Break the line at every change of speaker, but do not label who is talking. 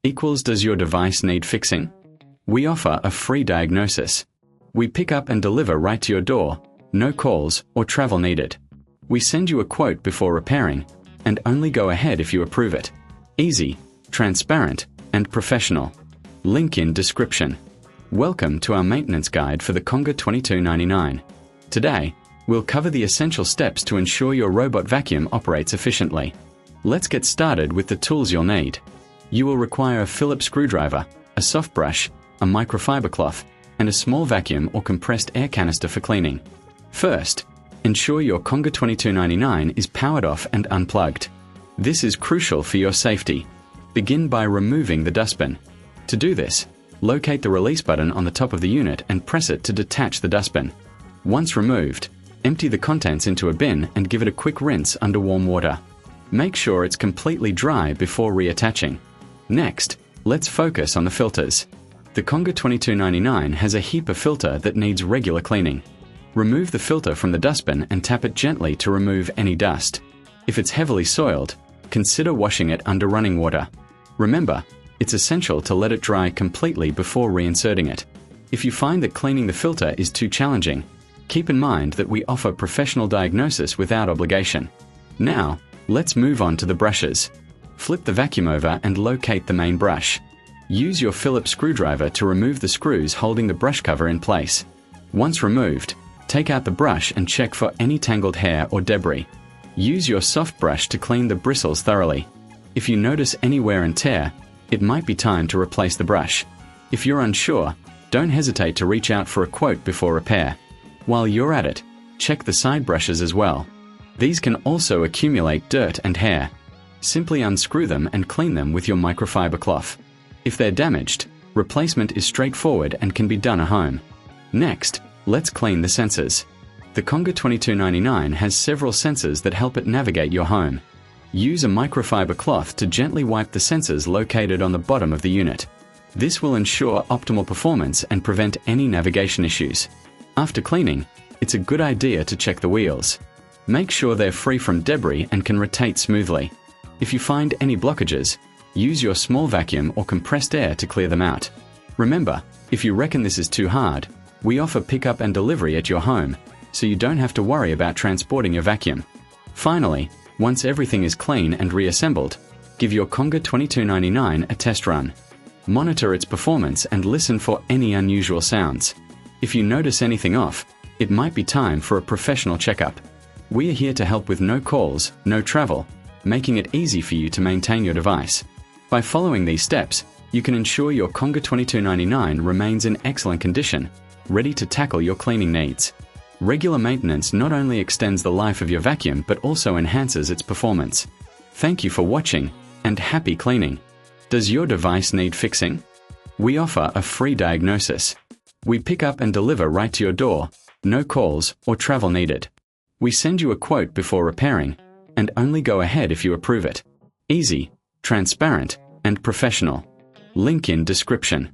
equals does your device need fixing? We offer a free diagnosis. We pick up and deliver right to your door, no calls or travel needed. We send you a quote before repairing, and only go ahead if you approve it. Easy, transparent, and professional. Link in description. Welcome to our maintenance guide for the Conga 2299. Today, we'll cover the essential steps to ensure your robot vacuum operates efficiently. Let's get started with the tools you'll need. You will require a Phillips screwdriver, a soft brush, a microfiber cloth, and a small vacuum or compressed air canister for cleaning. First, ensure your Conga 2299 is powered off and unplugged. This is crucial for your safety. Begin by removing the dustbin. To do this, locate the release button on the top of the unit and press it to detach the dustbin. Once removed, empty the contents into a bin and give it a quick rinse under warm water. Make sure it's completely dry before reattaching. Next, let's focus on the filters. The Conga 2299 has a HEPA filter that needs regular cleaning. Remove the filter from the dustbin and tap it gently to remove any dust. If it's heavily soiled, consider washing it under running water. Remember, it's essential to let it dry completely before reinserting it. If you find that cleaning the filter is too challenging, keep in mind that we offer professional diagnosis without obligation. Now, let's move on to the brushes. Flip the vacuum over and locate the main brush. Use your Phillips screwdriver to remove the screws holding the brush cover in place. Once removed, take out the brush and check for any tangled hair or debris. Use your soft brush to clean the bristles thoroughly. If you notice any wear and tear, it might be time to replace the brush. If you're unsure, don't hesitate to reach out for a quote before repair. While you're at it, check the side brushes as well. These can also accumulate dirt and hair. Simply unscrew them and clean them with your microfiber cloth. If they're damaged, replacement is straightforward and can be done at home. Next, let's clean the sensors. The Conga 2299 has several sensors that help it navigate your home. Use a microfiber cloth to gently wipe the sensors located on the bottom of the unit. This will ensure optimal performance and prevent any navigation issues. After cleaning, it's a good idea to check the wheels. Make sure they're free from debris and can rotate smoothly. If you find any blockages, use your small vacuum or compressed air to clear them out. Remember, if you reckon this is too hard, we offer pickup and delivery at your home, so you don't have to worry about transporting your vacuum. Finally, once everything is clean and reassembled, give your Conga 2299 a test run. Monitor its performance and listen for any unusual sounds. If you notice anything off, it might be time for a professional checkup. We are here to help with no calls, no travel, making it easy for you to maintain your device. By following these steps, you can ensure your Conga 2299 remains in excellent condition, ready to tackle your cleaning needs. Regular maintenance not only extends the life of your vacuum but also enhances its performance. Thank you for watching, and happy cleaning. Does your device need fixing? We offer a free diagnosis. We pick up and deliver right to your door, no calls or travel needed. We send you a quote before repairing, and only go ahead if you approve it. Easy, transparent, and professional. Link in description.